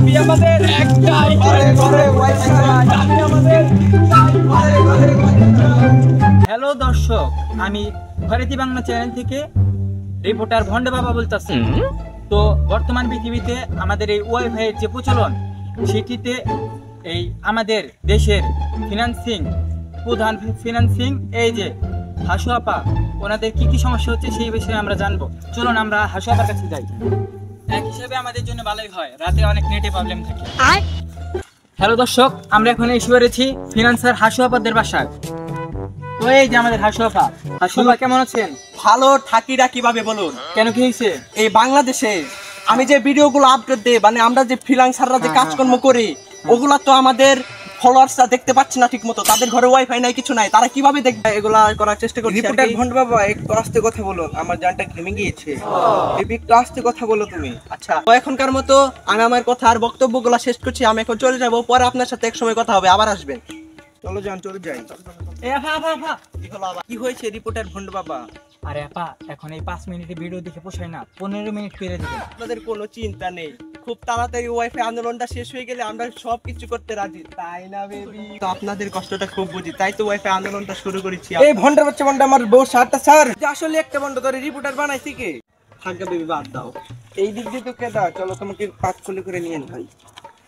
দাবি আমাদের একটাই, ঘরে ঘরে ওয়াইফাই চাই। দাবি আমাদের ঘরে ঘরে ওয়াইফাই চাই। হ্যালো দর্শক, আমি খয়রাতি বাংলা চ্যানেল থেকে রিপোর্টার ভন্ড বাবা বলতেছি। তো বর্তমান পৃথিবীতে আমাদের এই ওয়াইফাই এর যে প্রচলন, সেটিতে এই আমাদের দেশের প্রধান ফিনান্সিং এই যে হাসু আপা, ওনাদের কি কি সমস্যা হচ্ছে সেই বিষয়ে আমরা জানবো। চলুন আমরা হাসু আপার কাছে যাই। এক হিসেবে আমাদের জন্য ভালোই হয়, রাতে অনেক নেটে প্রবলেম থাকে। হ্যালো দর্শক, আমরা এখন এসে পড়েছি ফিনান্সার হাসু আপাদের বাসায়। তো এই যে আমাদের হাসু আপা। হাসু আপা কেমন আছেন? ভালো থাকিরা কিভাবে বলুন? কেন কি হয়েছে? এই বাংলাদেশে আমি যে ভিডিওগুলো আপলোড দেই, মানে আমরা যে ফ্রিল্যান্সাররা যে কাজকর্ম করি, ওগুলা তো আমাদের ফলোয়ার্সরা দেখতে পাচ্ছে না ঠিক মতো। তাদের ঘরে ওয়াইফাই নাই, কিছু নাই, তারা কিভাবে দেখবে? এগুলা করার চেষ্টা করছি। রিপোর্টার ভন্ড বাবা, একটু আস্তে কথা বলুন, আমার জানটা ঘেমে গিয়েছে। একটু আস্তে কথা বলো তুমি। আচ্ছা, তো এখনকার মতো আমি আমার কথা আর বক্তব্যগুলো শেষ করছি। আমি এখন চলে যাব, পরে আপনার সাথে এক সময় কথা হবে, আবার আসবেন। চলো যান, চলে যাই। কি হয়েছে রিপোর্টার ভন্ড বাবা? আরে আপা, এখন এই 5 মিনিটের ভিডিও দেখে পোষায় না, 15 মিনিট পেরে দিবেন। আপনাদের কোনো চিন্তা নেই, খুব তাড়াতাড়ি ওয়াইফাই আন্দোলনটা শেষ হয়ে গেলে আমরা সবকিছু করতে রাজি, তাই না বেবি? তো আপনাদের কষ্টটা খুব বুঝি, তাই তো ওয়াইফাই আন্দোলনটা শুরু করেছি। এই ভন্ডার বাচ্চা ভন্ডা, আমার বউ শার্টটা স্যার আসলে একটা ভন্ড ধরে রিপোর্টার বানাইছি কে? থাকবে বেবি, বাদ দাও। এই দিক দিয়ে তো কেদা, চলো তোমাকে পাঁচ করে নিয়ে ভাই।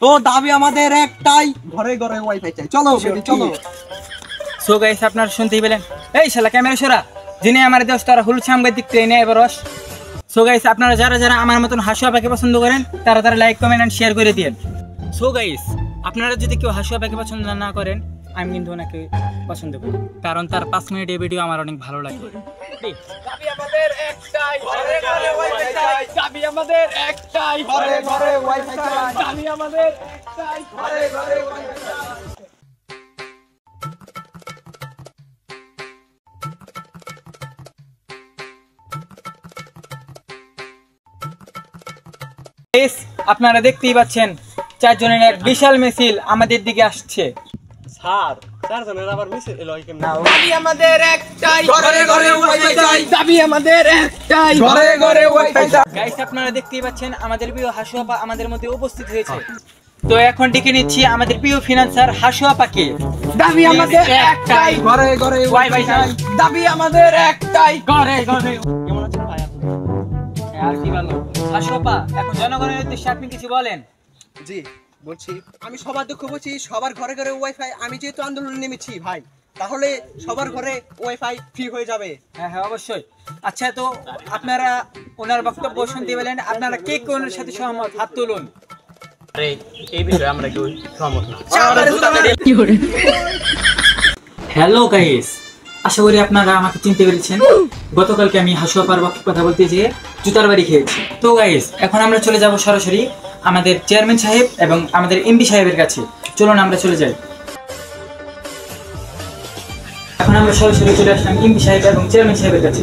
তো দাবি আমাদের একটাই, ঘরে ঘরে ওয়াইফাই চাই। চলো বেবি, চলো। সো গাইস, আপনারা শুনতেই পেলেন। এই শালা ক্যামেরা সরা, যিনি আমার দেশ তারা হলুদ সাংবাদিক ট্রেনে এবারস। সো গাইস, আপনারা যারা যারা আমার মতন হাসু আপাকে পছন্দ করেন, তারা তারা লাইক কমেন্ট এন্ড শেয়ার করে দিন। সো গাইস, আপনারা যদি কেউ হাসু আপাকে পছন্দ না করেন, আমি কিন্তু ওনাকে পছন্দ করি, কারণ তার 5 মিনিটের ভিডিও আমার অনেক ভালো লাগে। দাবি আমাদের একটাই, ঘরে ঘরে ওয়াইফাই চাই। দাবি আমাদের একটাই, ঘরে ঘরে ওয়াইফাই চাই। দাবি আমাদের একটাই, ঘরে ঘরে ওয়াইফাই চাই। আপনারা দেখতেই পাচ্ছেন 4 জনের বিশাল মিছিল আমাদের দিকে আসছে। স্যার, 4 জনের আবার মিছিল এলো কেমন? দাবি আমাদের একটাই, ঘরে ঘরে ওয়াইফাই চাই। দাবি আমাদের একটাই, ঘরে ঘরে ওয়াইফাই চাই। গাইস, আপনারা দেখতেই পাচ্ছেন আমাদের প্রিয় হাসু আপা আমাদের মধ্যে উপস্থিত হয়েছে। তো এখন ডেকে নিচ্ছি আমাদের প্রিয় ফিনান্সার হাসু আপাকে। দাবি আমাদের একটাই, ঘরে ঘরে ওয়াইফাই চাই। দাবি আমাদের একটাই, ঘরে ঘরে। কেমন আছেন ভাই আপনি? আর কি ভালো। হাসু আপা, এখন জনগণের উদ্দেশ্যে আপনি কিছু বলেন। জি বলছি, আমি সবার দুঃখ বলছি, সবার ঘরে ঘরে ওয়াইফাই। আমি যেহেতু আন্দোলনে নেমেছি ভাই, তাহলে সবার ঘরে ওয়াইফাই ফ্রি হয়ে যাবে। হ্যাঁ হ্যাঁ, অবশ্যই। আচ্ছা, তো আপনারা ওনার বক্তব্য শুনতে পেলেন, আপনারা কে কোনের সাথে সহমত? হাত তুলুন। হ্যালো গাইস, আশা করি আপনারা আমাকে চিনতে পেরেছেন। গতকালকে আমি হাসু আপার কথা বলতে যেয়ে জুতার বাড়ি খেয়েছি। তো গাইস, এখন আমরা চলে যাব সরাসরি আমাদের চেয়ারম্যান সাহেব এবং আমাদের এমপি সাহেবের কাছে। চলুন আমরা চলে যাই। এখন আমরা সরাসরি চলে আসলাম এমপি সাহেব এবং চেয়ারম্যান সাহেবের কাছে।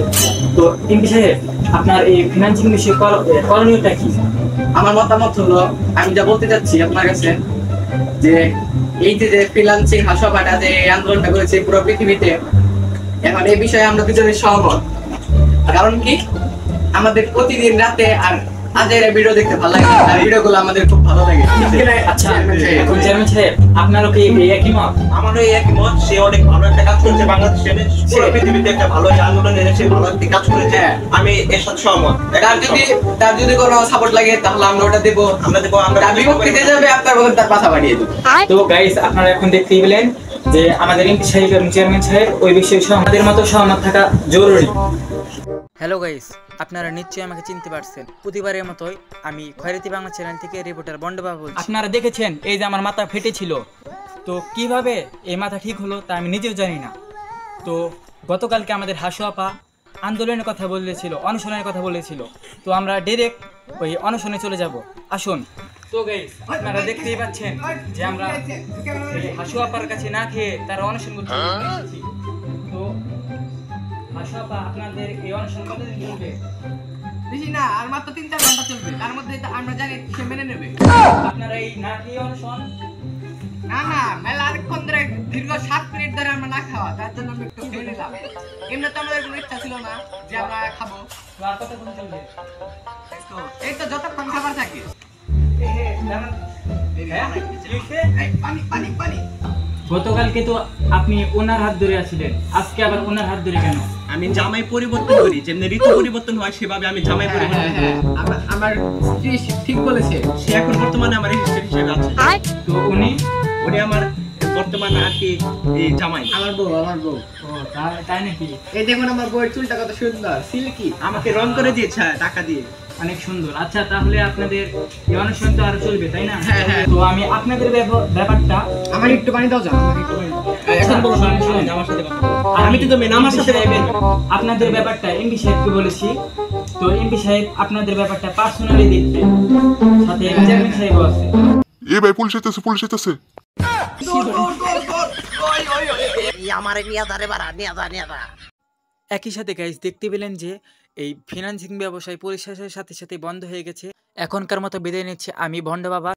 তো এমপি সাহেব, আপনার এই ফিনান্সিং বিষয়ে করণীয়টা কি? আমার মতামত হলো, আমি যা বলতে চাচ্ছি আপনার কাছে, যে এই যে ফ্রিল্যান্সিং হাসু আপাটা যে আন্দোলনটা করেছে পুরো পৃথিবীতে, এখন এই বিষয়ে আমরা দুজনেই সহমত। কারণ কি, আমাদের প্রতিদিন রাতে আর আজের ভিডিও দেখতে ভালো লাগে, আর ভিডিওগুলো আমাদের খুব ভালো লাগে। আচ্ছা, এখন চেয়ারম্যান সাহেব, আপনারও কি একই মত? আমারও এই একই মত। সে অনেক ভালো একটা কাজ করেছে বাংলাদেশে, পুরো পৃথিবীতে একটা ভালো আন্দোলন এনেছে, ভালো একটা কাজ করেছে। আমি এর সাথে সহমত। তার যদি কোনো সাপোর্ট লাগে তাহলে আমরা ওটা দেবো। আমরা বিপক্ষে যাবে, আপনার বলতে তার কথা বাড়িয়ে দেবো। তো গাইস, আপনারা এখন দেখতেই পেলেন যে আমাদের এমপি সাহেব এবং চেয়ারম্যান সাহেব ওই বিষয়ে আমাদের মতো সহমত থাকা জরুরি। হ্যালো গাইস, আপনারা নিশ্চয়ই আমাকে চিনতে পারছেন। প্রতিবারের মতোই আমি খয়রাতি বাংলা চ্যানেল থেকে রিপোর্টার ভন্ড বাবা বলছি। আপনারা দেখেছেন এই যে আমার মাথা ফেটেছিল, তো কিভাবে এই মাথা ঠিক হলো তা আমি নিজেও জানি না। তো গতকালকে আমাদের হাসু আপা আন্দোলনের কথা বলেছিল, অনশনের কথা বলেছিল। তো আমরা ডাইরেক্ট ওই অনশনে চলে যাব। আসুন। তো গাইস, আপনারা দেখতেই পাচ্ছেন যে আমরা হাসু আপার কাছে না খেয়ে তারা অনশন করতে এসেছি। তো হাসু আপা, আপনাদের এই অনশন কতদিন চলবে? বেশি না, আর মাত্র 3-4 ঘন্টা চলবে। তার মধ্যে আমরা জানি সে মেনে নেবে। আপনারা এই না খেয়ে অনশন? না না, মেলা আরেকক্ষণ ধরে দীর্ঘ 7 মিনিট ধরে আমরা না খাওয়া, তার জন্য আমি একটু খেয়ে নিলাম। এমনি তো আমাদের কোনো ইচ্ছা ছিল না যে আমরা খাবো। তো আর কতক্ষণ চলবে? এই তো যতক্ষণ খাবার থাকে। হ্যাঁ? কি হয়েছে? পানি গতকালকে তো আপনি ওনার হাত ধরে আছিলেন, আজকে আবার ওনার হাত ধরে কেন? আমি জামাই পরিবর্তন করি, যেমনি ঋতু পরিবর্তন হয় সেভাবে আমি জামাই হ্যাঁ, পরিবর্তন হ্যাঁ, করি। হ্যাঁ। আমার স্ত্রী ঠিক বলেছে। সে এখন বর্তমানে আমার স্ত্রী হিসেবে আছে। তো উনি উনি আমার বর্তমানে আর কি এই জামাই। আমার বউ। ও তাই নাকি? এই দেখুন আমার বউয়ের চুলটা কত সুন্দর, সিল্কি। আমাকে রং করে দিয়েছে টাকা দিয়ে। অনেক সুন্দর। আচ্ছা, তাহলে আপনাদের এই অনুষ্ঠান তো আরো চলবে, তাই না? হ্যাঁ, হ্যাঁ। তো আমি আপনাদের ব্যাপারটা আমার একটু পানি দাও জান, আমাকে একটু পানি দাও। এখন বলো না, শুনুন, শুনুন। আমার সাথে কথা বলো। আমি তো মেন আমার সাথে কথা বলো। আপনাদের ব্যাপারটা এমপি সাহেবকে বলেছি, তো এমপি সাহেব আপনাদের ব্যাপারটা পার্সোনালি দেখবে, সাথে চেয়ারম্যান সাহেবও আছে। এ ভাই পুলিশ আইতেছে, পুলিশ আইতেছে। একই সাথে গাইজ দেখতে পেলেন যে এই ফিনান্সিং ব্যবসায় পরিশেষের সাথে সাথে বন্ধ হয়ে গেছে। এখনকার মতো বিদায় নিচ্ছে আমি ভন্ড বাবা।